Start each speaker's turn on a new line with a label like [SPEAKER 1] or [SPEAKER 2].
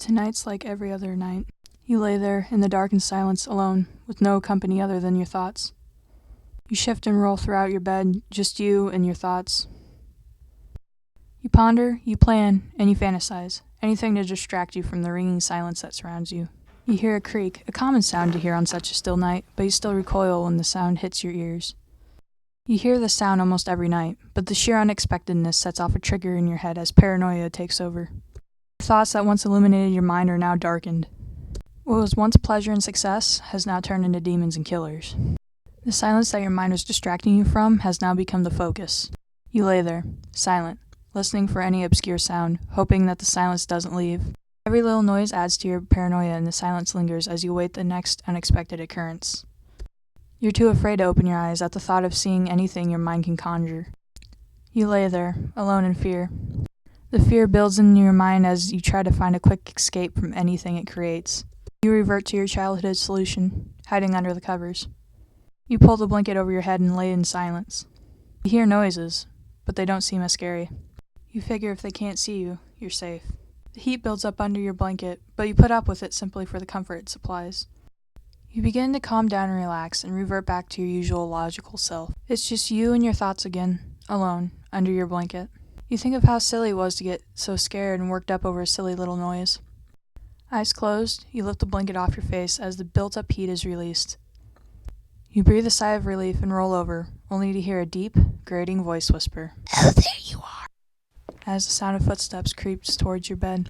[SPEAKER 1] Tonight's like every other night. You lay there in the darkened silence alone, with no company other than your thoughts. You shift and roll throughout your bed, just you and your thoughts. You ponder, you plan, and you fantasize, anything to distract you from the ringing silence that surrounds you. You hear a creak, a common sound to hear on such a still night, but you still recoil when the sound hits your ears. You hear the sound almost every night, but the sheer unexpectedness sets off a trigger in your head as paranoia takes over. Thoughts that once illuminated your mind are now darkened. What was once pleasure and success has now turned into demons and killers. The silence that your mind was distracting you from has now become the focus. You lay there, silent, listening for any obscure sound, hoping that the silence doesn't leave. Every little noise adds to your paranoia and the silence lingers as you await the next unexpected occurrence. You're too afraid to open your eyes at the thought of seeing anything your mind can conjure. You lay there, alone in fear. The fear builds in your mind as you try to find a quick escape from anything it creates. You revert to your childhood solution, hiding under the covers. You pull the blanket over your head and lay in silence. You hear noises, but they don't seem as scary. You figure if they can't see you, you're safe. The heat builds up under your blanket, but you put up with it simply for the comfort it supplies. You begin to calm down and relax and revert back to your usual logical self. It's just you and your thoughts again, alone, under your blanket. You think of how silly it was to get so scared and worked up over a silly little noise. Eyes closed, you lift the blanket off your face as the built-up heat is released. You breathe a sigh of relief and roll over, only to hear a deep, grating voice whisper, "Oh, there you are," as the sound of footsteps creeps towards your bed.